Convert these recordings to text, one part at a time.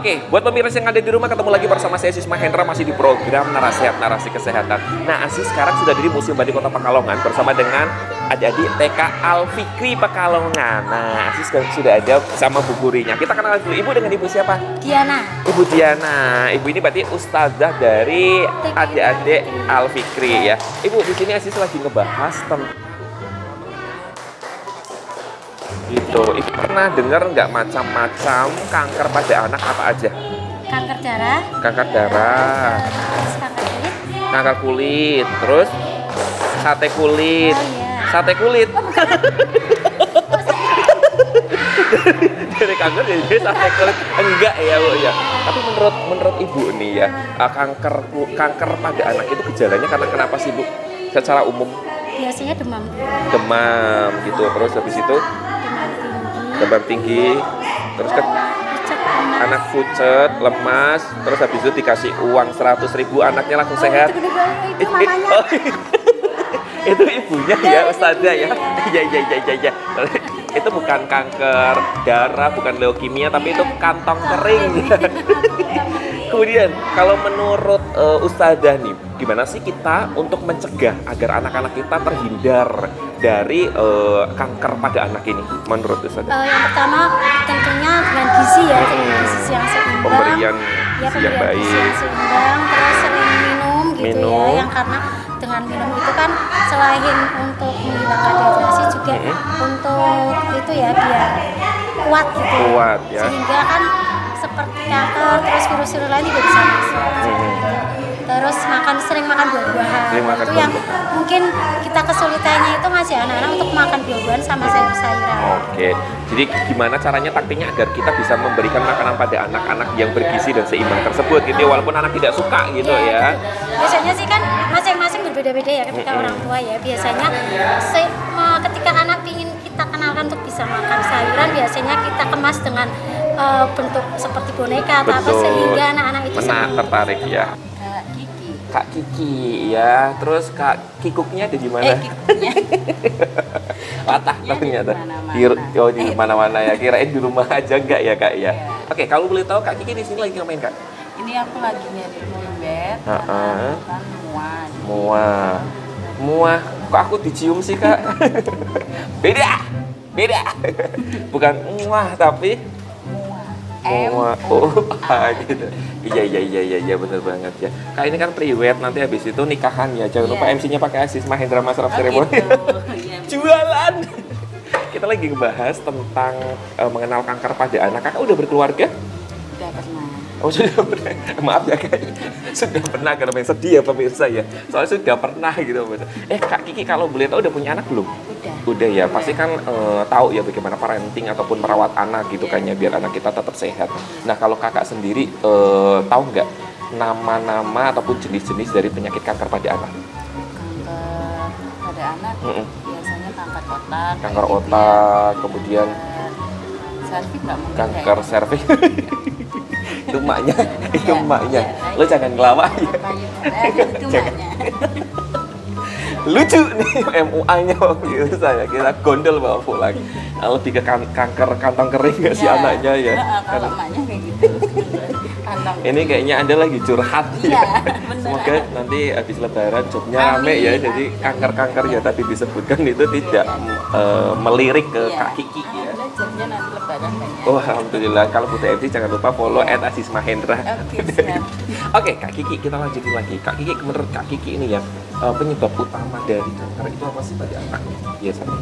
Oke, buat pemirsa yang ada di rumah, ketemu lagi bersama saya Aziz Mahendra, masih di program Narasehat Narasi Kesehatan. Nah, Aziz sekarang sudah di Museum Batik Kota Pekalongan bersama dengan adik-adik TK Al-Fikri Pekalongan. Nah, Aziz sudah ada sama bu gurinya. Kita kenal dulu, Ibu dengan Ibu siapa? Diana. Ibu Diana. Ibu ini berarti ustazah dari adik-adik Al-Fikri ya. Ibu, di sini Aziz lagi ngebahas tentang gitu. Ibu pernah dengar nggak macam-macam kanker pada anak apa aja? Kanker darah. Kanker darah. Terus kanker kulit. Kanker kulit. Terus sate kulit. Oh, iya. Sate kulit. Dari kanker jadi sate kulit. Enggak ya, Bu ya. Tapi menurut Ibu nih ya, kanker pada anak itu gejalanya karena kenapa sih, Bu? Secara umum? Biasanya demam. Demam gitu. Terus habis itu demam tinggi, terus anak pucet, lemas, terus habis itu dikasih uang 100.000, anaknya langsung sehat. Itu mamanya. Itu ibunya ya, ustazah ya. Iya. Itu bukan kanker darah, bukan leukemia, tapi itu kantong kering. Kemudian kalau menurut ustazah nih, gimana sih kita untuk mencegah agar anak-anak kita terhindar dari kanker pada anak ini menurut ustazah? Yang pertama tentunya dengan gizi ya, dengan gizi yang seimbang. Pemberian gizi yang baik. Gizi yang seimbang, terus sering minum gitu ya, yang karena dengan minum itu kan selain untuk menghilangkan dehidrasi juga untuk itu ya biar kuat gitu. Kuat ya. Sehingga kan seperti kanker, terus virus-virus lain juga bisa masuk. Terus sering makan buah-buahan. Itu yang mungkin kita kesulitannya itu ngasih anak-anak untuk makan buah-buahan sama sayur-sayuran. Oke, jadi gimana caranya taktiknya agar kita bisa memberikan makanan pada anak-anak yang bergizi dan seimbang tersebut gitu ya, walaupun anak tidak suka gitu ya. Biasanya sih kan masing-masing berbeda-beda ya ketika orang tua ya. Biasanya ketika anak ingin kita kenalkan untuk bisa makan sayuran, biasanya kita kemas dengan bentuk seperti boneka atau apa sehingga anak-anak itu tertarik ya. Kak Kiki ya, terus Kak Kikuknya ada di mana? Kikuknya. Patah ternyata. Di mana-mana ya. Kirain di rumah aja enggak ya, Kak ya. Oke, kalau boleh tahu Kak Kiki di sini lagi ngapain, Kak? Ini aku lagi nyari bed. Kan muah. Kok aku dicium sih, Kak? Beda. Bukan muah tapi muah. Oh, gitu. Iya, bener banget ya. Kak ini kan priwet, nanti habis itu nikahan ya. Jangan lupa MC-nya pakai Aziz Mahendra Mas Raf Ceremony. Gitu. Jualan. Kita lagi ngebahas tentang mengenal kanker pada anak. Kakak udah berkeluarga? Udah pernah. Oh, sudah pernah. Maaf ya, Kak. Sudah pernah, karena yang sedih ya pemirsa ya. Soalnya sudah pernah gitu. Kak Kiki kalau boleh tahu udah punya anak belum? Udah ya, pasti kan tahu ya bagaimana parenting ataupun merawat anak gitu kan ya, biar anak kita tetap sehat. Nah, kalau kakak sendiri tahu nggak nama-nama ataupun jenis-jenis dari penyakit kanker pada anak? Kanker pada anak biasanya kanker otak. Kanker otak, kemudian serviks nggak mungkin. Kanker serviks. Itu emaknya. Lo jangan ngelawak ya. Itu emaknya. Lucu nih MUA-nya gitu, saya kira gondol bawa pulang. Lebih ke kanker kantong kering nggak sih anaknya ya? Kalau emaknya kayak gitu. Ini kayaknya Anda lagi curhat ya. Semoga nanti habis lebaran jobnya rame ya. Jadi kanker-kanker ya tadi disebutkan itu tidak melirik ke Kak Kiki ya. Jobnya nanti lebaran banyak. Oh, alhamdulillah. Kalau butuh MC jangan lupa follow @Aziz Mahendra. Oke, Kak Kiki, kita lanjutin lagi. Kak Kiki, menurut Kak Kiki ini ya, penyebab utama dari kanker itu apa sih pada anak biasanya?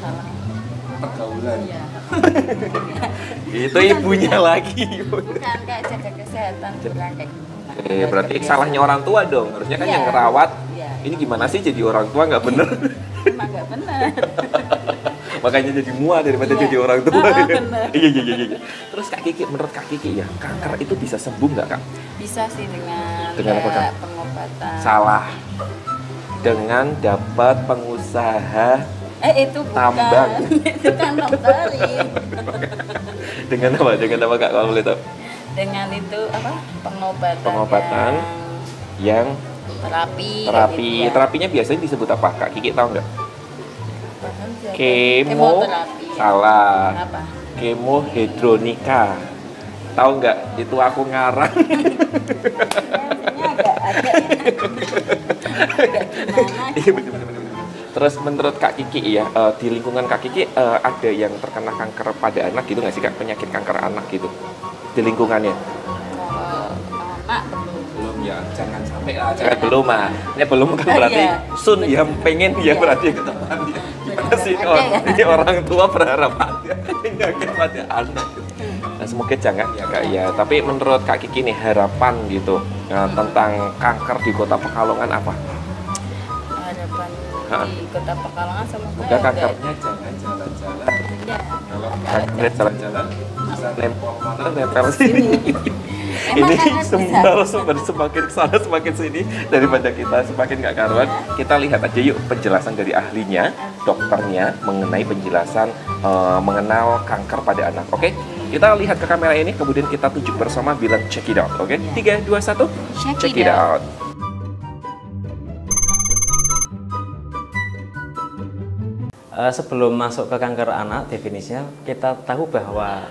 Salah pergaulan. Itu ibunya lagi. Bukan kayak jaga kesehatan, bukan kayak gitu. Berarti salahnya orang tua dong. Harusnya kan yang ngerawat. Ini gimana sih jadi orang tua nggak bener? Emang nggak bener. Makanya jadi muak daripada jadi orang tua. Iya. Terus Kak Kiki, menurut Kak Kiki ya, kanker itu bisa sembuh nggak, Kak? Bisa sih dengan apa, Kak? Pengobatan. Salah. Dengan dapat pengusaha itu bukan. tambang. Itu kan nontonin. Dengan apa Kak kalau boleh tahu? Dengan itu apa? Pengobatan yang terapi. Gitu ya. Terapinya biasanya disebut apa, Kak Kiki tahu nggak? Kemoterapi. Salah. Apa? leukemia tahu nggak? Itu aku ngarang. Iya, bener. Terus menurut Kak Kiki ya, di lingkungan Kak Kiki ada yang terkena kanker pada anak gitu nggak sih Kak? Penyakit kanker anak gitu di lingkungannya? Anak Belum ya, jangan sampai lah, jangan belum ah. Ini belum kan berarti sun yang pengen ya berarti ke depan dia. Gimana sih ini orang tua berharap ada penyakit pada anak. Nah, semoga jangan ya Kak ya. Tapi menurut Kak Kiki nih harapan gitu tentang kanker di Kota Pekalongan apa? harapan di Kota Pekalongan semoga Semoga kankernya jangan jalan-jalan. ya. Kalau kankernya jalan-jalan bisa nempel sini. Ini semua semakin kesana semakin sini daripada kita semakin nggak karuan. Kita lihat aja yuk penjelasan dari ahlinya, dokternya mengenai penjelasan mengenal kanker pada anak. Oke, kita lihat ke kamera ini, kemudian kita tunjuk bersama bilang check it out. Oke, 3, 2, 1, check it out. Sebelum masuk ke kanker anak, definisinya kita tahu bahwa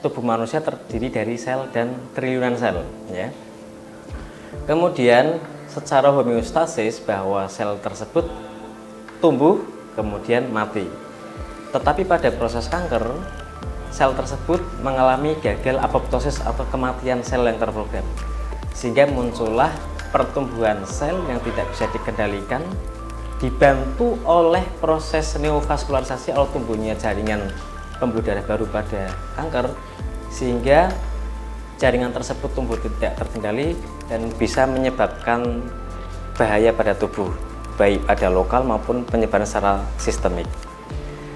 tubuh manusia terdiri dari sel dan triliunan sel, ya. Kemudian secara homeostasis bahwa sel tersebut tumbuh kemudian mati. Tetapi pada proses kanker, sel tersebut mengalami gagal apoptosis atau kematian sel yang terprogram, sehingga muncullah pertumbuhan sel yang tidak bisa dikendalikan, dibantu oleh proses neovaskularisasi atau tumbuhnya jaringan pembuluh darah baru pada kanker, sehingga jaringan tersebut tumbuh tidak terkendali dan bisa menyebabkan bahaya pada tubuh, baik pada lokal maupun penyebaran secara sistemik.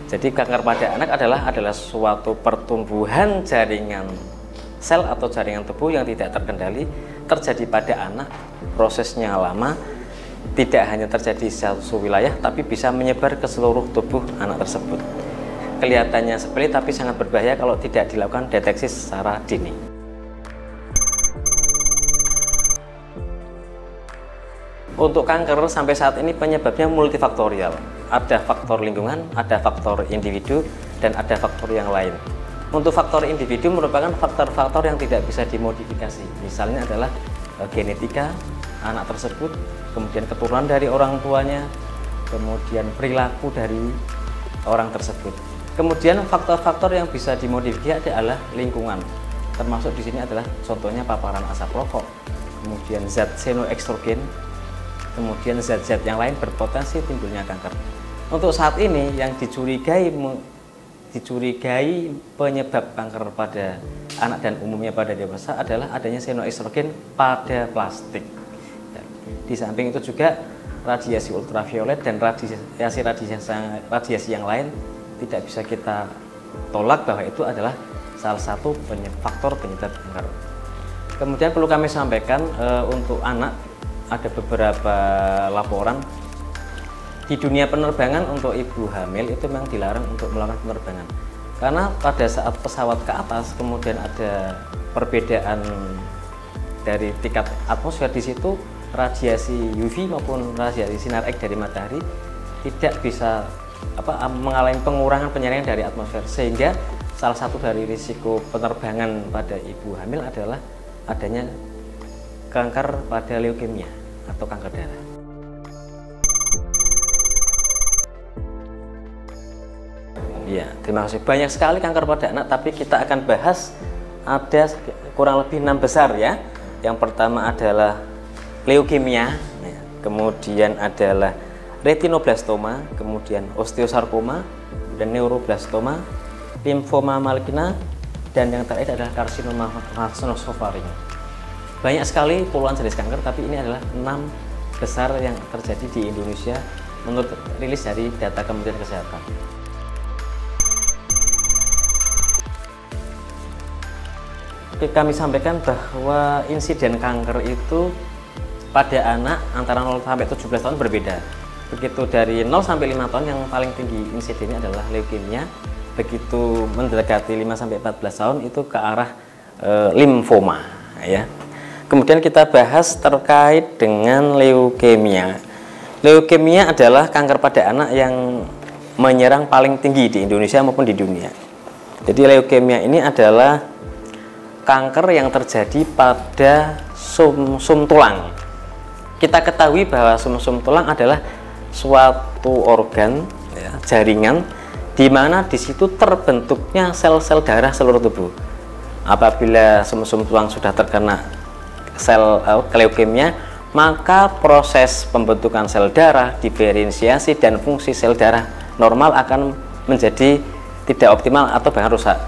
Jadi kanker pada anak adalah suatu pertumbuhan jaringan sel atau jaringan tubuh yang tidak terkendali, terjadi pada anak, prosesnya lama, tidak hanya terjadi di satu wilayah tapi bisa menyebar ke seluruh tubuh anak tersebut. Kelihatannya sepele tapi sangat berbahaya kalau tidak dilakukan deteksi secara dini. Untuk kanker sampai saat ini penyebabnya multifaktorial. Ada faktor lingkungan, ada faktor individu, dan ada faktor yang lain. Untuk faktor individu merupakan faktor-faktor yang tidak bisa dimodifikasi. Misalnya adalah genetika anak tersebut, kemudian keturunan dari orang tuanya, kemudian perilaku dari orang tersebut. Kemudian faktor-faktor yang bisa dimodifikasi adalah lingkungan. Termasuk di sini adalah contohnya paparan asap rokok, kemudian zat xenoestrogen, kemudian zat-zat yang lain berpotensi timbulnya kanker. Untuk saat ini yang dicurigai penyebab kanker pada anak dan umumnya pada dewasa adalah adanya xenoestrogen pada plastik. Di samping itu juga radiasi ultraviolet dan radiasi yang lain tidak bisa kita tolak bahwa itu adalah salah satu faktor penyebab kanker. Kemudian perlu kami sampaikan untuk anak ada beberapa laporan di dunia penerbangan untuk ibu hamil itu memang dilarang untuk melakukan penerbangan karena pada saat pesawat ke atas kemudian ada perbedaan dari tingkat atmosfer, di situ radiasi UV maupun radiasi sinar X dari matahari tidak bisa mengalami pengurangan penyaringan dari atmosfer, sehingga salah satu dari risiko penerbangan pada ibu hamil adalah adanya kanker pada leukemia atau kanker darah. Ya, terima kasih. Banyak sekali kanker pada anak, tapi kita akan bahas ada kurang lebih 6 besar ya. Yang pertama adalah leukemia, kemudian adalah retinoblastoma, kemudian osteosarkoma, dan neuroblastoma, limfoma maligna, dan yang terakhir adalah karsinoma nasopharyngeal. Banyak sekali puluhan jenis kanker, tapi ini adalah 6 besar yang terjadi di Indonesia menurut rilis dari data Kementerian Kesehatan. Oke, kami sampaikan bahwa insiden kanker itu pada anak antara 0 sampai 17 tahun berbeda. Begitu dari 0 sampai 5 tahun yang paling tinggi insidennya adalah leukemia. Begitu mendekati 5 sampai 14 tahun itu ke arah limfoma ya. Kemudian kita bahas terkait dengan leukemia. Leukemia adalah kanker pada anak yang menyerang paling tinggi di Indonesia maupun di dunia. Jadi leukemia ini adalah kanker yang terjadi pada sumsum tulang. Kita ketahui bahwa sumsum tulang adalah suatu organ ya, jaringan di mana di situ terbentuknya sel-sel darah seluruh tubuh. Apabila sumsum tulang sudah terkena sel leukemia, maka proses pembentukan sel darah, diferensiasi dan fungsi sel darah normal akan menjadi tidak optimal atau bahkan rusak.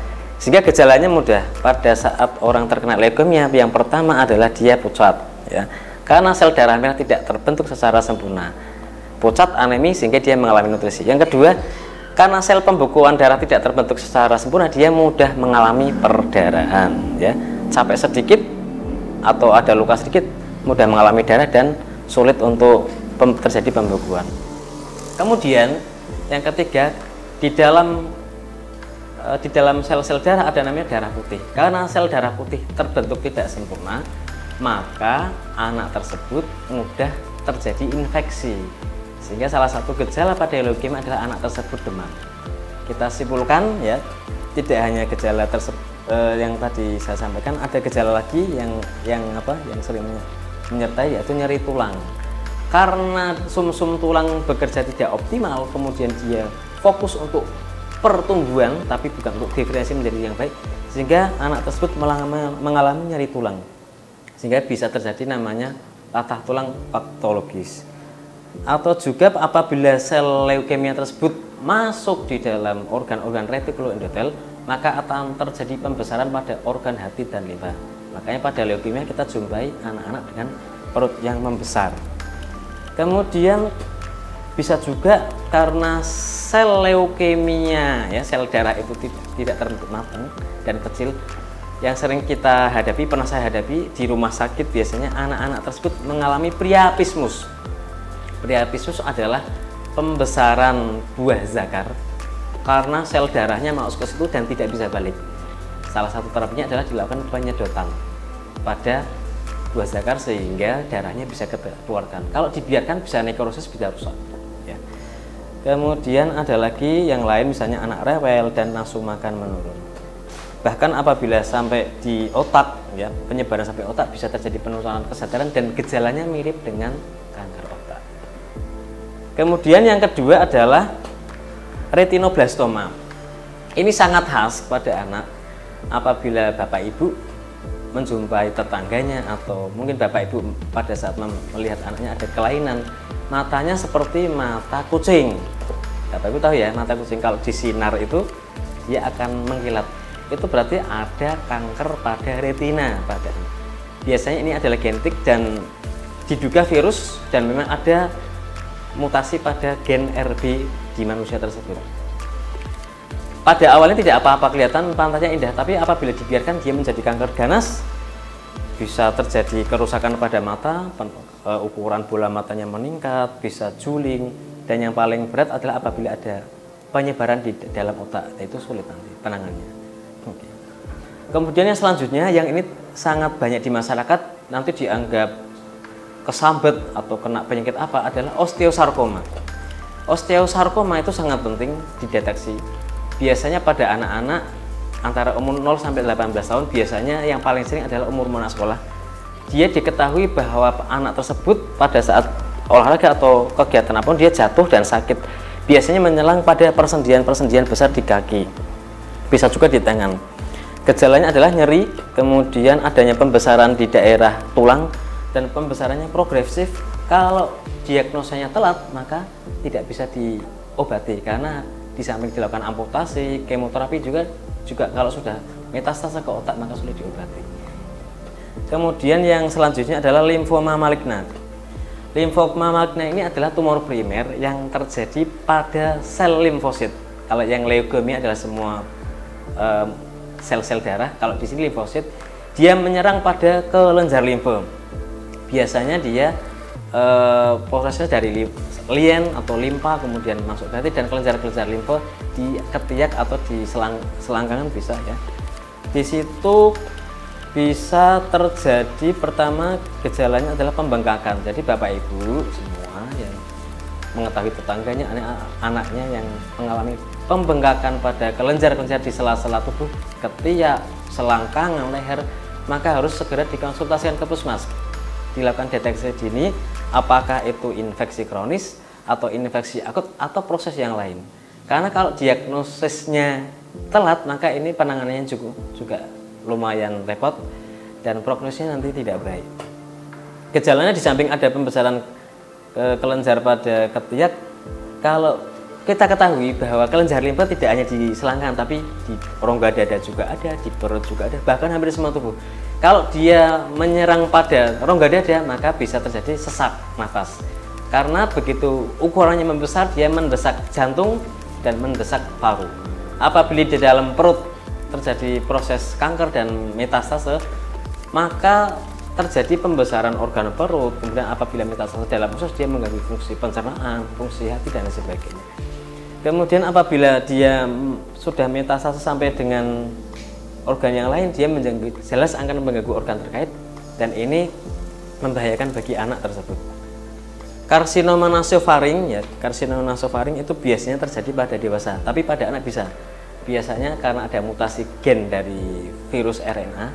Sehingga gejalanya mudah. Pada saat orang terkena leukemia, yang pertama adalah dia pucat ya. Karena sel darah merah tidak terbentuk secara sempurna. Pucat, anemi sehingga dia mengalami nutrisi. Yang kedua, karena sel pembekuan darah tidak terbentuk secara sempurna, dia mudah mengalami perdarahan ya. Capek sedikit atau ada luka sedikit mudah mengalami darah dan sulit untuk terjadi pembekuan. Kemudian yang ketiga, di dalam sel-sel darah ada namanya darah putih. Karena sel darah putih terbentuk tidak sempurna, maka anak tersebut mudah terjadi infeksi. Sehingga salah satu gejala pada leukemia adalah anak tersebut demam. Kita simpulkan ya, tidak hanya gejala yang tadi saya sampaikan, ada gejala lagi yang sering menyertai, yaitu nyeri tulang. Karena sumsum tulang bekerja tidak optimal, kemudian dia fokus untuk pertumbuhan tapi bukan untuk diferensiasi menjadi yang baik, sehingga anak tersebut mengalami nyeri tulang, sehingga bisa terjadi namanya patah tulang patologis. Atau juga apabila sel leukemia tersebut masuk di dalam organ-organ retikuloendotel, maka akan terjadi pembesaran pada organ hati dan limpa. Makanya pada leukemia kita jumpai anak-anak dengan perut yang membesar. Kemudian bisa juga karena sel leukemia ya, sel darah itu tidak terbentuk matang dan kecil, yang sering kita hadapi, pernah saya hadapi di rumah sakit. Biasanya anak-anak tersebut mengalami priapismus. Priapismus adalah pembesaran buah zakar karena sel darahnya masuk ke situ dan tidak bisa balik. Salah satu terapinya adalah dilakukan penyedotan pada buah zakar sehingga darahnya bisa keluarkan. Kalau dibiarkan bisa nekrosis, bisa rusak ya. Kemudian ada lagi yang lain, misalnya anak rewel dan nafsu makan menurun. Bahkan apabila sampai di otak ya, penyebaran sampai otak, bisa terjadi penurunan kesadaran dan gejalanya mirip dengan kanker otak. Kemudian yang kedua adalah retinoblastoma. Ini sangat khas pada anak. Apabila bapak ibu menjumpai tetangganya atau mungkin bapak ibu pada saat melihat anaknya ada kelainan, matanya seperti mata kucing. Bapak ibu tahu ya, mata kucing kalau disinar itu dia akan mengkilat. Itu berarti ada kanker pada retina pada anak. Biasanya ini adalah genetik dan diduga virus, dan memang ada mutasi pada gen RB di manusia tersebut. Pada awalnya tidak apa-apa, kelihatan pantatnya indah, tapi apabila dibiarkan dia menjadi kanker ganas, bisa terjadi kerusakan pada mata, ukuran bola matanya meningkat, bisa juling, dan yang paling berat adalah apabila ada penyebaran di dalam otak, itu sulit nanti penanganannya. Oke. Kemudian yang selanjutnya, yang ini sangat banyak di masyarakat, nanti dianggap kesambet atau kena penyakit apa, adalah osteosarkoma. Osteosarkoma itu sangat penting dideteksi. Biasanya pada anak-anak antara umur 0 sampai 18 tahun, biasanya yang paling sering adalah umur anak sekolah. Dia diketahui bahwa anak tersebut pada saat olahraga atau kegiatan apapun dia jatuh dan sakit. Biasanya menyelang pada persendian-persendian besar di kaki. Bisa juga di tangan. Gejalanya adalah nyeri, kemudian adanya pembesaran di daerah tulang, dan pembesarannya progresif. Kalau diagnosanya telat, maka tidak bisa diobati, karena di samping dilakukan amputasi, kemoterapi juga kalau sudah metastase ke otak maka sulit diobati. Kemudian yang selanjutnya adalah limfoma maligna. Limfoma maligna ini adalah tumor primer yang terjadi pada sel limfosit. Kalau yang leukemia adalah semua sel-sel darah, kalau di sini limfosit, dia menyerang pada kelenjar limfe. Biasanya dia prosesnya dari lien atau limpa kemudian masuk ke hati, dan kelenjar-kelenjar limfe di ketiak atau di selangkangan bisa ya. Di situ bisa terjadi, pertama gejalanya adalah pembengkakan. Jadi bapak ibu semua yang mengetahui tetangganya anaknya yang mengalami pembengkakan pada kelenjar-kelenjar di sela-sela tubuh, ketiak, selangkangan, leher, maka harus segera dikonsultasikan ke puskesmas. Dilakukan deteksi dini apakah itu infeksi kronis atau infeksi akut atau proses yang lain. Karena kalau diagnosisnya telat, maka ini penanganannya juga lumayan repot dan prognosisnya nanti tidak baik. Gejalanya di samping ada pembesaran kelenjar pada ketiak, kalau kita ketahui bahwa kelenjar limpa tidak hanya di selangkangan tapi di rongga dada juga ada, di perut juga ada, bahkan hampir semua tubuh. Kalau dia menyerang pada rongga dada, maka bisa terjadi sesak nafas. Karena begitu ukurannya membesar, dia mendesak jantung dan mendesak paru. Apabila di dalam perut terjadi proses kanker dan metastase, maka terjadi pembesaran organ perut. Kemudian apabila metastase dalam usus, dia mengganggu fungsi pencernaan, fungsi hati dan sebagainya. Kemudian apabila dia sudah metastase sampai dengan organ yang lain, dia jelas akan mengganggu organ terkait dan ini membahayakan bagi anak tersebut. Karsinoma nasofaring, ya, karsinoma nasofaring itu biasanya terjadi pada dewasa, tapi pada anak bisa. Biasanya karena ada mutasi gen dari virus RNA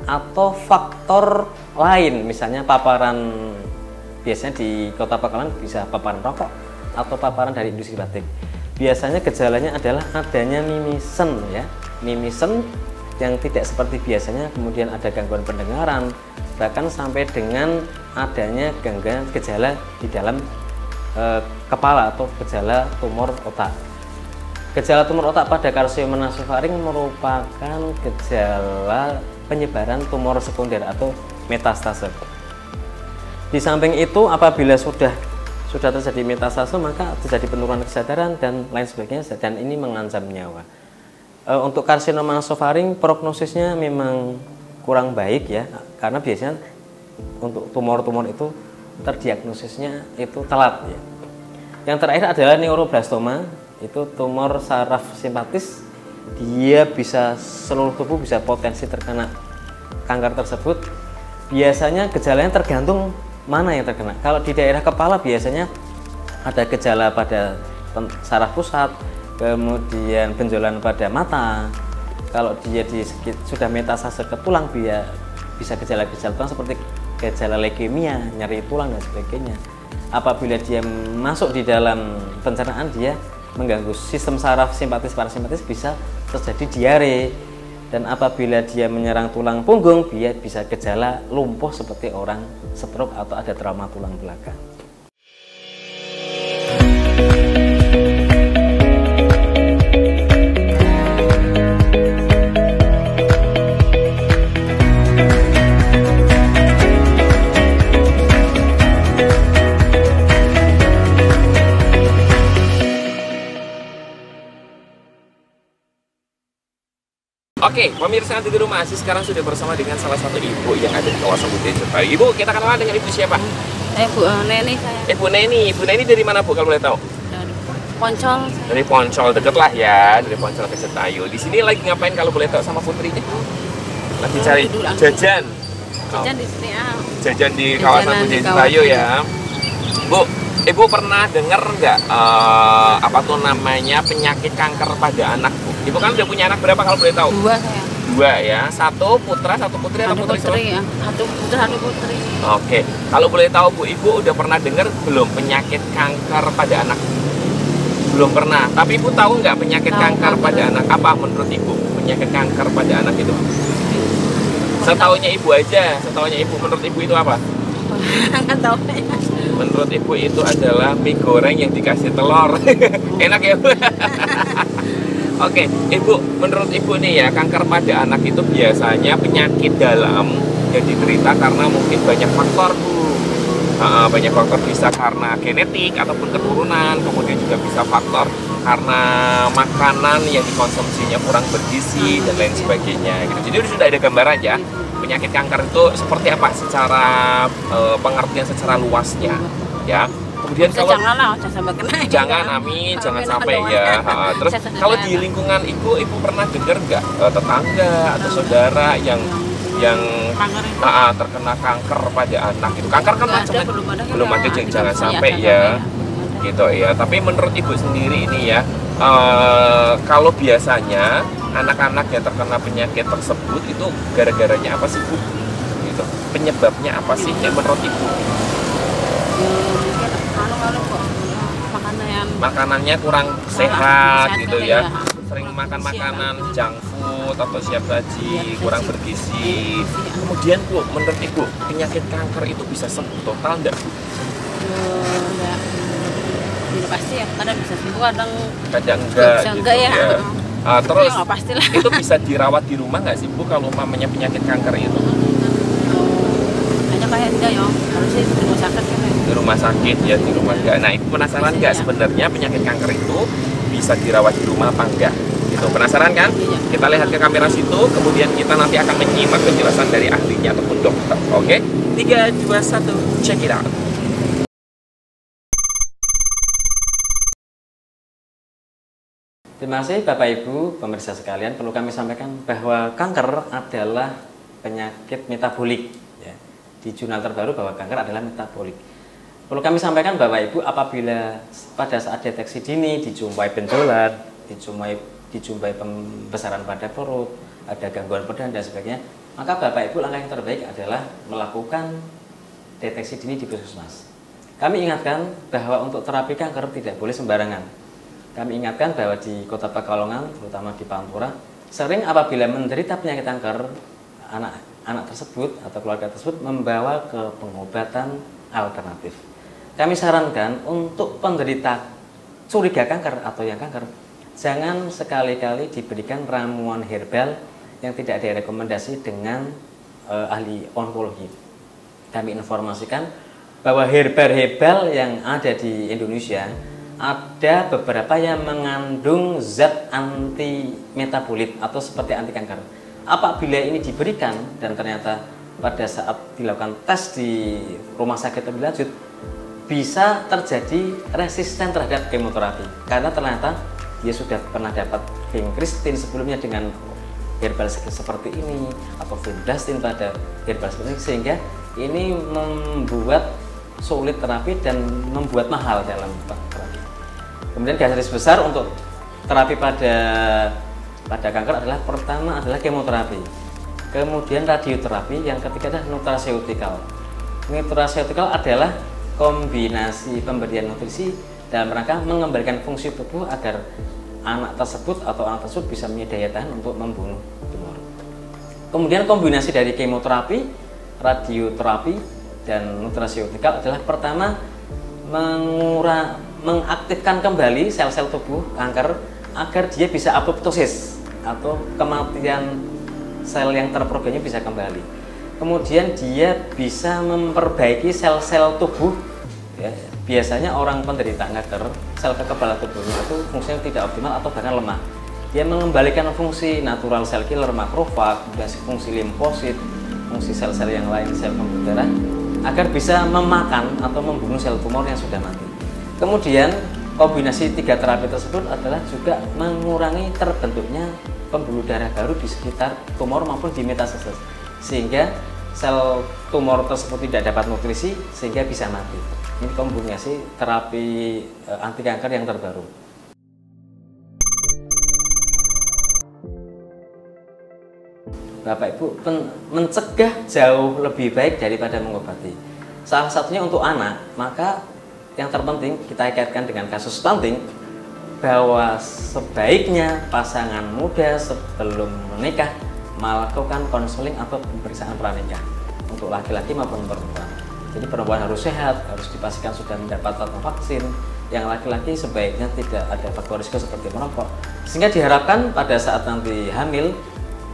atau faktor lain, misalnya paparan, biasanya di Kota Pekalongan bisa paparan rokok atau paparan dari industri batik. Biasanya gejalanya adalah adanya mimisen, ya, mimisen yang tidak seperti biasanya, kemudian ada gangguan pendengaran, bahkan sampai dengan adanya gangguan gejala di dalam kepala atau gejala tumor otak. Gejala tumor otak pada karsinoma nasofaring merupakan gejala penyebaran tumor sekunder atau metastase. Di samping itu, apabila sudah terjadi metastase, maka terjadi penurunan kesadaran dan lain sebagainya, dan ini mengancam nyawa. Untuk karsinoma nasofaring prognosisnya memang kurang baik, ya, karena biasanya untuk tumor-tumor itu terdiagnosisnya itu telat, ya. Yang terakhir adalah neuroblastoma, itu tumor saraf simpatis. Dia bisa seluruh tubuh bisa potensi terkena kanker tersebut. Biasanya gejalanya tergantung mana yang terkena. Kalau di daerah kepala biasanya ada gejala pada saraf pusat, kemudian benjolan pada mata. Kalau dia sudah metastase ke tulang, bisa gejala-gejala tulang seperti gejala leukemia, nyeri tulang dan sebagainya. Apabila dia masuk di dalam pencernaan, dia mengganggu sistem saraf simpatis parasimpatis, bisa terjadi diare. Dan apabila dia menyerang tulang punggung, dia bisa gejala lumpuh seperti orang stroke atau ada trauma tulang belakang. Oke, pemirsa Anti di Rumah Aziz sekarang sudah bersama dengan salah satu ibu yang ada di kawasan Budi Jepang. Ibu, kita kenalan dengan ibu siapa? Bu Neni saya. Bu Neni. Ibu Neni dari mana, Bu, kalau boleh tahu? Dari Poncol. Dari Poncol, deket lah ya, dari Poncol ke Citayu. Di sini lagi ngapain kalau boleh tahu sama putrinya? Lagi cari jajan. Jajan di sini Jajan di kawasan Budi Citayu ya. Bu, Ibu pernah dengar nggak apa tuh namanya penyakit kanker pada anak, Bu? Ibu kan udah punya anak berapa kalau boleh tahu? 2 saya. 2 ya, satu putra atau putri Satu atau putri? ya. Satu putra, satu putri. Oke, kalau boleh tahu Bu, Ibu udah pernah dengar belum penyakit kanker pada anak? Belum pernah, tapi Ibu tahu nggak penyakit kanker pada anak? Apa menurut Ibu penyakit kanker pada anak itu? Setahunya Ibu aja, setahunya Ibu, menurut Ibu itu apa? Nggak tahu ya. Menurut Ibu itu adalah mie goreng yang dikasih telur. Enak ya, Bu? Oke, Ibu, menurut Ibu nih ya, kanker pada anak itu biasanya penyakit dalam yang diderita karena mungkin banyak faktor, Bu. Banyak faktor, bisa karena genetik ataupun keturunan, kemudian juga bisa faktor karena makanan yang dikonsumsinya kurang bergizi dan lain sebagainya gitu. Jadi sudah ada gambaran ya penyakit kanker itu seperti apa secara pengertian secara luasnya ya. Kemudian kalau janganlah sampai kena. Jangan, amin, jangan sampai ya. Terus kalau di lingkungan Ibu pernah dengar nggak tetangga atau saudara yang terkena kanker pada anak itu? Kanker kan macam-macam, belum ada, jangan sampai ya gitu ya. Tapi menurut Ibu sendiri ini ya, Kalau biasanya anak-anak yang terkena penyakit tersebut itu gara-garanya apa sih, Bu? Gitu. Penyebabnya apa sih yang menurut Ibu? Mungkin anu kok Makanannya kurang sehat gitu ya. Sering makan makanan junk food atau siap saji, kurang bergizi. Kemudian Bu, menurut Ibu penyakit kanker itu bisa sembuh total enggak? Tidak pasti ya, kadang bisa sembuh, kadang enggak bisa gitu enggak ya. Terus Ya, pastilah. itu bisa dirawat di rumah nggak sih, Bu, kalau mamanya penyakit kanker itu? Hanya kayak enggak ya, harusnya di rumah sakit kan ya. Di rumah sakit ya, di rumah enggak. Nah, Ibu penasaran nggak sebenarnya penyakit kanker itu bisa dirawat di rumah apa enggak? Gitu. Penasaran kan? Iya. Kita lihat ke kamera situ, kemudian kita nanti akan menyimak penjelasan dari ahlinya ataupun dokter. Oke? 3, 2, 1, check it out. Terima kasih Bapak Ibu, pemirsa sekalian. Perlu kami sampaikan bahwa kanker adalah penyakit metabolik. Ya. Di jurnal terbaru bahwa kanker adalah metabolik. Perlu kami sampaikan Bapak Ibu, apabila pada saat deteksi dini dijumpai benjolan, dijumpai pembesaran pada perut, ada gangguan perdana dan sebagainya, maka Bapak Ibu langkah yang terbaik adalah melakukan deteksi dini di puskesmas. Kami ingatkan bahwa untuk terapi kanker tidak boleh sembarangan. Kami ingatkan bahwa di Kota Pekalongan, terutama di Pantura, sering apabila menderita penyakit kanker, anak tersebut atau keluarga tersebut membawa ke pengobatan alternatif. Kami sarankan untuk penderita curiga kanker atau yang kanker, jangan sekali-kali diberikan ramuan herbal yang tidak direkomendasi dengan ahli onkologi. Kami informasikan bahwa herbal-herbal yang ada di Indonesia ada beberapa yang mengandung zat anti metabolit atau seperti anti kanker. Apabila ini diberikan dan ternyata pada saat dilakukan tes di rumah sakit lebih lanjut, bisa terjadi resisten terhadap kemoterapi karena ternyata dia sudah pernah dapat vincristine sebelumnya dengan herbal seperti ini atau vinblastine pada herbal seperti ini, sehingga ini membuat sulit terapi dan membuat mahal dalam terapi. Kemudian garis besar untuk terapi pada kanker adalah pertama adalah kemoterapi, kemudian radioterapi, yang ketiga adalah nutraceutikal. Nutraceutikal adalah kombinasi pemberian nutrisi dalam rangka mengembalikan fungsi tubuh agar anak tersebut bisa punya daya tahan untuk membunuh tumor. Kemudian kombinasi dari kemoterapi, radioterapi, dan nutraceutikal adalah pertama mengaktifkan kembali sel-sel tubuh kanker agar dia bisa apoptosis atau kematian sel yang terprogramnya bisa kembali. Kemudian dia bisa memperbaiki sel-sel tubuh. Ya, biasanya orang penderita kanker, sel kekebalan tubuhnya itu fungsinya tidak optimal atau bahkan lemah. Dia mengembalikan fungsi natural sel killer, makrofag, fungsi limfosit, fungsi sel-sel yang lain, sel pembuluh darah, agar bisa memakan atau membunuh sel tumor yang sudah mati. Kemudian kombinasi 3 terapi tersebut adalah juga mengurangi terbentuknya pembuluh darah baru di sekitar tumor maupun di metastasis, sehingga sel tumor tersebut tidak dapat nutrisi sehingga bisa mati. Ini kombinasi terapi anti kanker yang terbaru. Bapak Ibu, mencegah jauh lebih baik daripada mengobati. Salah satunya untuk anak, maka yang terpenting kita kaitkan dengan kasus stunting, bahwa sebaiknya pasangan muda sebelum menikah melakukan konseling atau pemeriksaan pranikah untuk laki-laki maupun perempuan. Jadi perempuan harus sehat, harus dipastikan sudah mendapatkan vaksin. Yang laki-laki sebaiknya tidak ada faktor risiko seperti merokok, sehingga diharapkan pada saat nanti hamil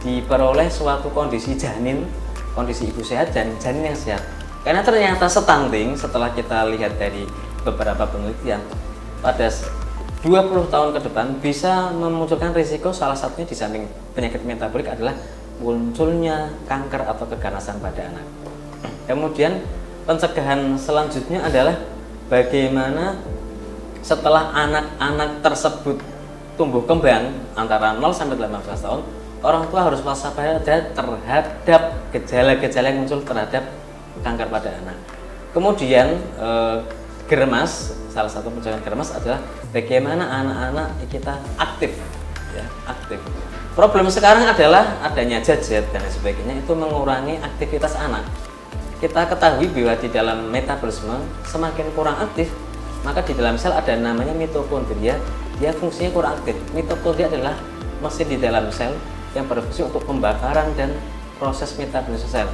diperoleh suatu kondisi janin, kondisi ibu sehat dan janin yang sehat. Karena ternyata stunting, setelah kita lihat dari beberapa penelitian, pada 20 tahun ke depan bisa memunculkan risiko, salah satunya di samping penyakit metabolik adalah munculnya kanker atau keganasan pada anak. Kemudian pencegahan selanjutnya adalah bagaimana setelah anak-anak tersebut tumbuh kembang antara 0 sampai 18 tahun, orang tua harus waspada terhadap gejala-gejala yang muncul terhadap kanker pada anak. Kemudian Germas, salah satu pencegahan Germas adalah bagaimana anak-anak kita aktif, ya, aktif. Problem sekarang adalah adanya gadget dan sebagainya itu mengurangi aktivitas anak. Kita ketahui bahwa di dalam metabolisme semakin kurang aktif, maka di dalam sel ada namanya mitokondria, dia fungsinya kurang aktif. Mitokondria adalah mesin di dalam sel yang berfungsi untuk pembakaran dan proses metabolisme sel.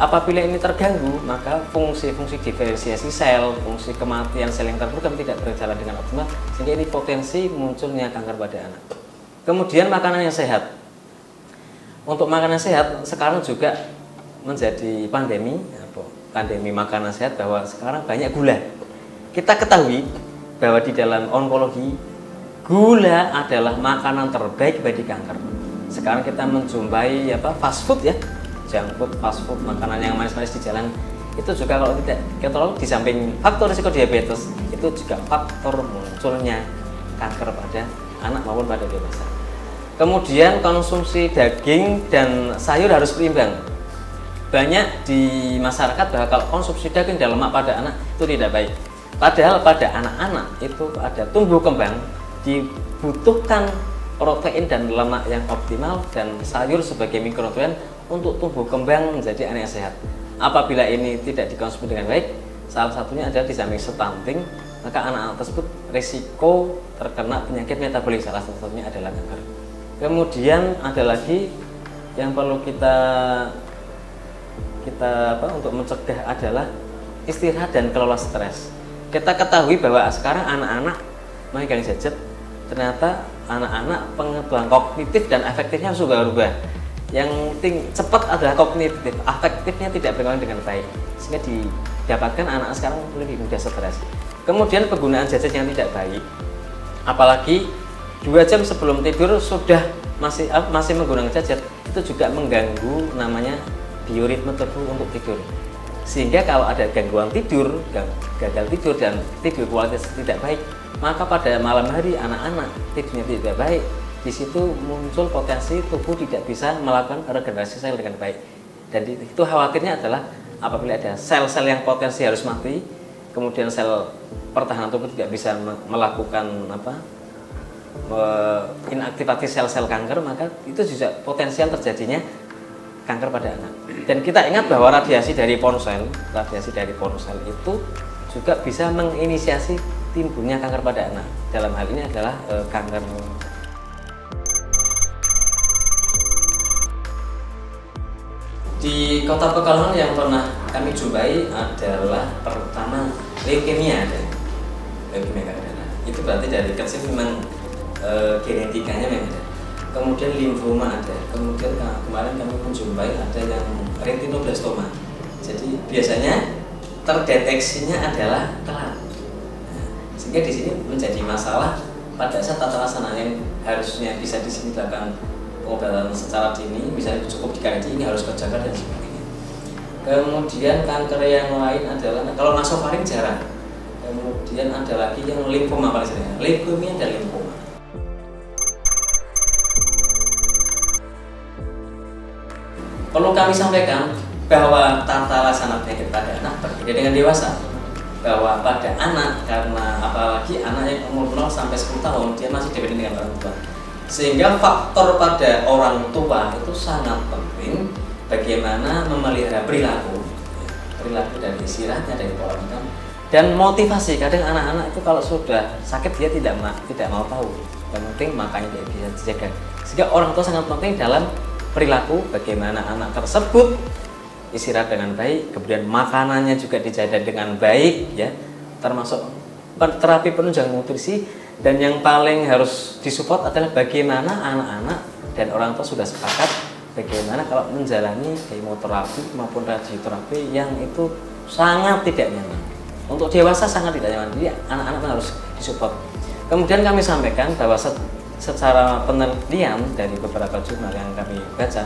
Apabila ini terganggu, maka fungsi-fungsi diferensiasi sel, fungsi kematian sel yang terprogram tidak berjalan dengan optimal, sehingga ini potensi munculnya kanker pada anak. Kemudian makanan yang sehat. Untuk makanan sehat sekarang juga menjadi pandemi makanan sehat, bahwa sekarang banyak gula. Kita ketahui bahwa di dalam onkologi gula adalah makanan terbaik bagi kanker. Sekarang kita menjumpai fast food, ya, junk food, fast food, makanan yang manis-manis di jalan, itu juga kalau tidak kontrol, di samping faktor risiko diabetes, itu juga faktor munculnya kanker pada anak maupun pada dewasa. Kemudian konsumsi daging dan sayur harus berimbang. Banyak di masyarakat bahwa kalau konsumsi daging dan lemak pada anak itu tidak baik. Padahal pada anak-anak itu ada tumbuh kembang, dibutuhkan protein dan lemak yang optimal dan sayur sebagai mikronutrien untuk tumbuh kembang menjadi anak yang sehat. Apabila ini tidak dikonsumsi dengan baik, salah satunya adalah di samping stunting, maka anak-anak tersebut risiko terkena penyakit metabolik, salah satunya adalah kanker. Kemudian ada lagi yang perlu kita untuk mencegah adalah istirahat dan kelola stres. Kita ketahui bahwa sekarang anak-anak memegang gadget, ternyata anak-anak pengetahuan kognitif dan efektifnya sudah berubah. Yang cepat adalah kognitif, afektifnya tidak berkembang dengan baik, sehingga didapatkan anak sekarang lebih mudah stres. Kemudian penggunaan gadget yang tidak baik, apalagi 2 jam sebelum tidur sudah masih menggunakan gadget, itu juga mengganggu namanya bioritme tubuh untuk tidur. Sehingga kalau ada gangguan tidur, gagal tidur dan tidur kualitas tidak baik, maka pada malam hari anak-anak tidurnya tidak baik. Di situ muncul potensi tubuh tidak bisa melakukan regenerasi sel dengan baik. Dan itu khawatirnya adalah apabila ada sel-sel yang potensi harus mati, kemudian sel pertahanan tubuh tidak bisa melakukan inaktivasi sel-sel kanker, maka itu juga potensial terjadinya kanker pada anak. Dan kita ingat bahwa radiasi dari ponsel itu juga bisa menginisiasi timbulnya kanker pada anak. Dalam hal ini adalah kanker. Di Kota Pekalongan yang pernah kami jumpai adalah pertama leukemia ada. Leukemia kanker darah. Itu berarti dari kecil memang genetikanya memang ada. Kemudian limfoma ada. Kemudian kemarin kami menjumpai ada yang retinoblastoma. Jadi biasanya terdeteksinya adalah telat. Sehingga di sini menjadi masalah pada saat tata laksana yang harusnya bisa di sini dilakukan pengobatan secara dini, misalnya cukup dikaji, ini harus ke Jakarta dan sebagainya. Kemudian kanker yang lain adalah kalau nasofaring jarang. Kemudian ada lagi yang limfoma paling sering, leukemia dan limfoma. Perlu kami sampaikan bahwa tata laksana penyakit pada anak berbeda dengan dewasa. Bahwa pada anak, karena apalagi anak yang umur 0 sampai 10 tahun, dia masih dibanding dengan orang tua. Sehingga faktor pada orang tua itu sangat penting bagaimana memelihara perilaku dari istirahatnya, dari pola makan, dan motivasi. Kadang anak-anak itu kalau sudah sakit dia tidak mau tahu. Yang penting makanya dia bisa dijaga. Sehingga orang tua sangat penting dalam perilaku, bagaimana anak tersebut istirahat dengan baik, kemudian makanannya juga dijaga dengan baik, ya, termasuk terapi penunjang nutrisi. Dan yang paling harus disupport adalah bagaimana anak-anak dan orang tua sudah sepakat bagaimana kalau menjalani kemoterapi maupun radioterapi yang itu sangat tidak nyaman. Untuk dewasa sangat tidak nyaman, jadi anak-anak harus disupport. Kemudian kami sampaikan bahwa secara penelitian dari beberapa jurnal yang kami baca,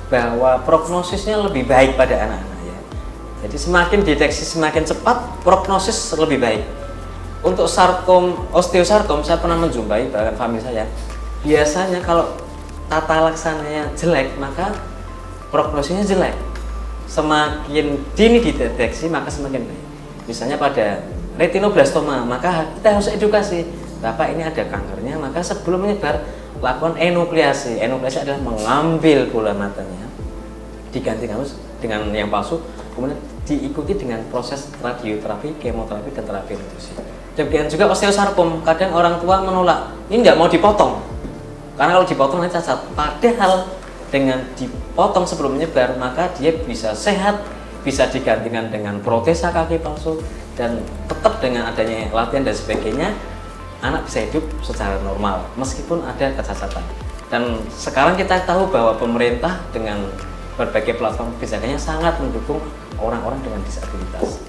bahwa prognosisnya lebih baik pada anak-anak, ya. Jadi semakin deteksi semakin cepat, prognosis lebih baik. Untuk osteosarkom saya pernah menjumpai, bahkan famili saya, biasanya kalau tata laksananya jelek maka prognosisnya jelek. Semakin dini dideteksi maka semakin baik. Misalnya pada retinoblastoma, maka kita harus edukasi, Bapak ini ada kankernya, maka sebelum menyebar lakukan enukleasi. Enukleasi adalah mengambil bola matanya, diganti dengan yang palsu, kemudian diikuti dengan proses radioterapi, kemoterapi, dan terapi nutrisi. Demikian juga osteosarkom, kadang orang tua menolak, ini nggak mau dipotong, karena kalau dipotong nanti cacat. Padahal dengan dipotong sebelum menyebar, maka dia bisa sehat, bisa digantikan dengan protesa kaki palsu, dan tetap dengan adanya latihan dan sebagainya, anak bisa hidup secara normal meskipun ada kecacatan. Dan sekarang kita tahu bahwa pemerintah dengan berbagai platform kebijakannya sangat mendukung orang-orang dengan disabilitas.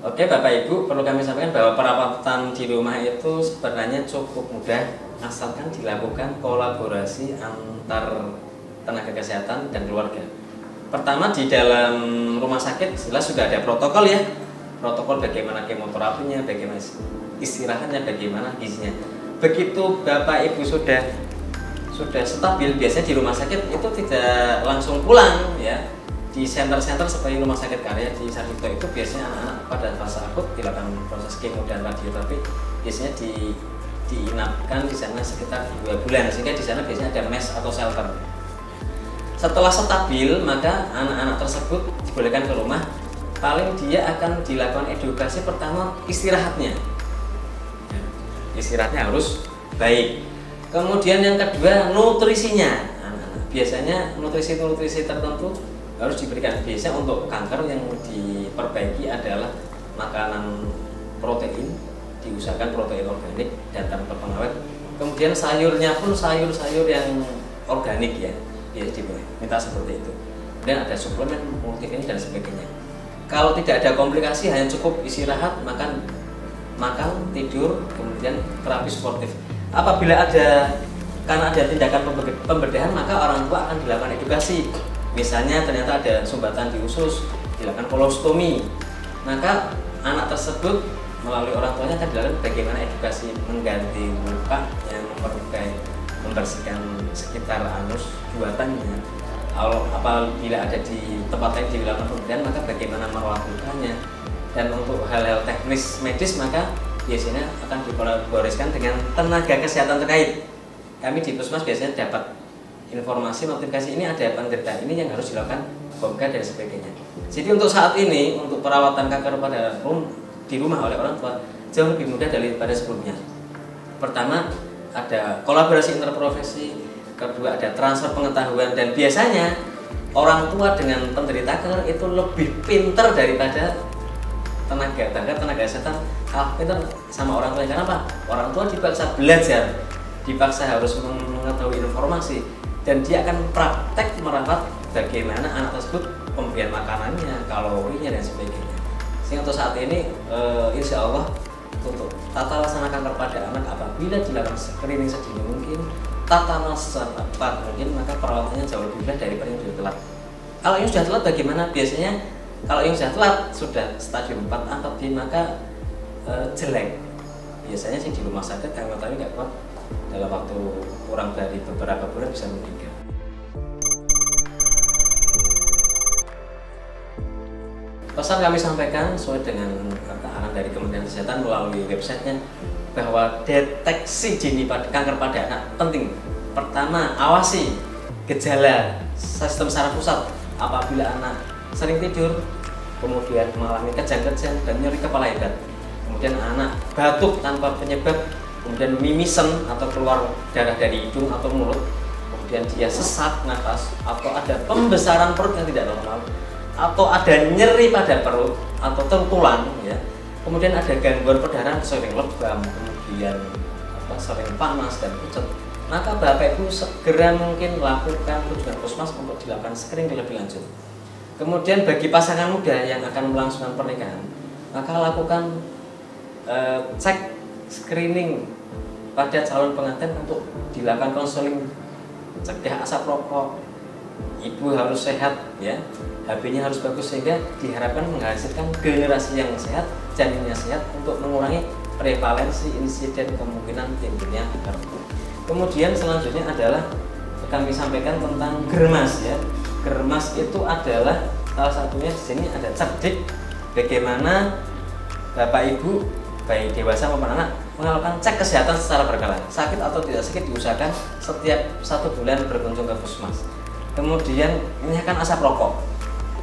Oke Bapak Ibu, perlu kami sampaikan bahwa perawatan di rumah itu sebenarnya cukup mudah asalkan dilakukan kolaborasi antar tenaga kesehatan dan keluarga. Pertama, di dalam rumah sakit jelas sudah ada protokol ya. Protokol bagaimana kemoterapinya, bagaimana istirahatnya, bagaimana gizinya. Begitu Bapak Ibu sudah stabil, biasanya di rumah sakit itu tidak langsung pulang ya. Di center-center seperti Rumah Sakit Karya di Sarjito itu biasanya anak-anak pada fase akut dilakukan proses kemo dan radioterapi, biasanya diinapkan di sana sekitar 2 bulan, sehingga di sana biasanya ada mes atau shelter. Setelah stabil, maka anak-anak tersebut dibolehkan ke rumah. Paling dia akan dilakukan edukasi pertama istirahatnya. Istirahatnya harus baik. Kemudian yang kedua nutrisinya. Biasanya nutrisi tertentu harus diberikan. Biasanya untuk kanker yang diperbaiki adalah makanan protein, diusahakan protein organik dan tanpa pengawet. Kemudian sayurnya pun sayur-sayur yang organik ya, minta seperti itu. Dan ada suplemen, multivitamin dan sebagainya. Kalau tidak ada komplikasi, hanya cukup istirahat, makan, tidur, kemudian terapi sportif. Apabila karena ada tindakan pembedahan, maka orang tua akan dilakukan edukasi. Misalnya ternyata ada sumbatan di usus, dilakukan kolostomi, maka anak tersebut melalui orang tuanya akan dilakukan bagaimana edukasi mengganti luka yang membersihkan sekitar anus buatannya. Apabila ada di tempat lain dilakukan pembedahan, maka bagaimana merawat lukanya. Dan untuk hal-hal teknis medis, maka biasanya akan dikolaborasikan dengan tenaga kesehatan terkait. Kami di Puskesmas biasanya dapat informasi notifikasi ini ada penderita ini yang harus dilakukan bongkar dan sebagainya. Jadi untuk saat ini, untuk perawatan kanker di rumah oleh orang tua jauh lebih mudah daripada sebelumnya. Pertama, ada kolaborasi interprofesi, kedua ada transfer pengetahuan, dan biasanya orang tua dengan penderita kanker itu lebih pinter daripada tenaga kesehatan. Pinter sama orang tua. Karena apa? Orang tua dipaksa belajar, dipaksa harus mengetahui informasi, dan dia akan praktek merawat bagaimana anak tersebut, pemberian makanannya, kalorinya dan sebagainya. Sehingga untuk saat ini insya Allah untuk tata laksana kanker pada anak apabila dilakukan screening sedini mungkin, tata laksana tepat mungkin, maka perawatannya jauh lebih mudah daripada yang sudah telat. Kalau yang sudah telat bagaimana? Biasanya kalau yang sudah telat, sudah stadium 4 atau B, maka jelek. Biasanya sih di rumah sakit kami nggak kuat, dalam waktu kurang dari beberapa bulan bisa meninggal. Pesan kami sampaikan sesuai dengan arahan dari Kementerian Kesehatan melalui websitenya, bahwa deteksi dini kanker pada anak penting. Pertama, awasi gejala sistem saraf pusat. Apabila anak sering tidur, kemudian mengalami kejang-kejang dan nyeri kepala hebat, kemudian anak batuk tanpa penyebab, kemudian mimisen atau keluar darah dari hidung atau mulut, kemudian dia sesak nafas, atau ada pembesaran perut yang tidak normal, atau ada nyeri pada perut atau tertulang ya, kemudian ada gangguan perdarahan sering lebam, kemudian sering panas dan pucat, maka Bapak Ibu segera mungkin lakukan kunjungan puskesmas untuk dilakukan screening lebih lanjut. Kemudian bagi pasangan muda yang akan melangsungkan pernikahan, maka lakukan cek screening pada calon pengantin untuk dilakukan konseling cegah asap rokok. Ibu harus sehat ya, HB-nya harus bagus sehingga diharapkan menghasilkan generasi yang sehat, janinnya sehat untuk mengurangi prevalensi insiden kemungkinan timbulnya kanker. Kemudian selanjutnya adalah kami sampaikan tentang germas ya. Germas itu adalah salah satunya di sini ada cerdik bagaimana Bapak Ibu baik dewasa maupun anak melakukan cek kesehatan secara berkala. Sakit atau tidak sakit diusahakan setiap 1 bulan berkunjung ke puskesmas. Kemudian menghilangkan asap rokok.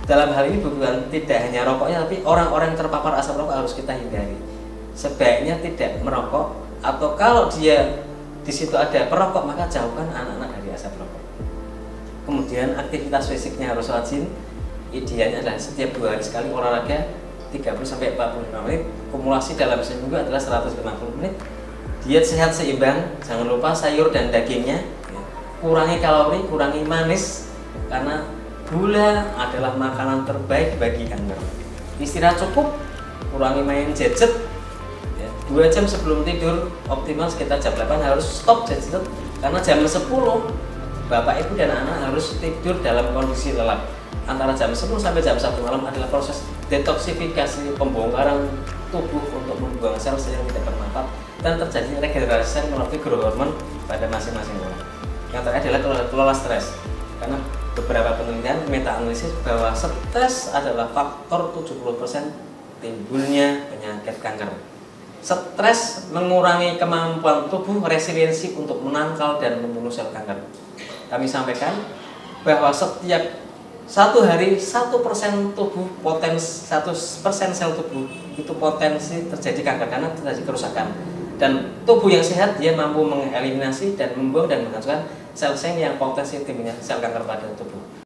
Dalam hal ini bukan tidak hanya rokoknya, tapi orang-orang yang terpapar asap rokok harus kita hindari. Sebaiknya tidak merokok, atau kalau dia di situ ada perokok maka jauhkan anak-anak dari asap rokok. Kemudian aktivitas fisiknya harus rajin. Idealnya adalah setiap 2 hari sekali olahraga 30-45 menit. Kumulasi dalam seminggu adalah 150 menit. Diet sehat seimbang, jangan lupa sayur dan dagingnya. Kurangi kalori, kurangi manis, karena gula adalah makanan terbaik bagi kanker. Istirahat cukup, kurangi main gadget. 2 jam sebelum tidur, optimal sekitar jam 8 harus stop gadget, karena jam 10 Bapak Ibu dan anak harus tidur dalam kondisi lelap. Antara jam 10 sampai jam 1 malam adalah proses detoksifikasi, pembongkaran tubuh untuk membuang sel-sel yang tidak bermanfaat dan terjadinya regenerasi sel melalui growth hormone pada masing-masing orang. Yang terakhir adalah kelola stres, karena beberapa penelitian meta-analisis bahwa stres adalah faktor 70% timbulnya penyakit kanker. Stres mengurangi kemampuan tubuh resiliensi untuk menangkal dan membunuh sel kanker. Kami sampaikan bahwa setiap 1 hari 1% tubuh potensi 1% sel tubuh itu potensi terjadi kanker karena terjadi kerusakan. Dan tubuh yang sehat dia mampu mengeliminasi dan membuang dan menghancurkan sel-sel yang potensi timbulnya sel kanker pada tubuh.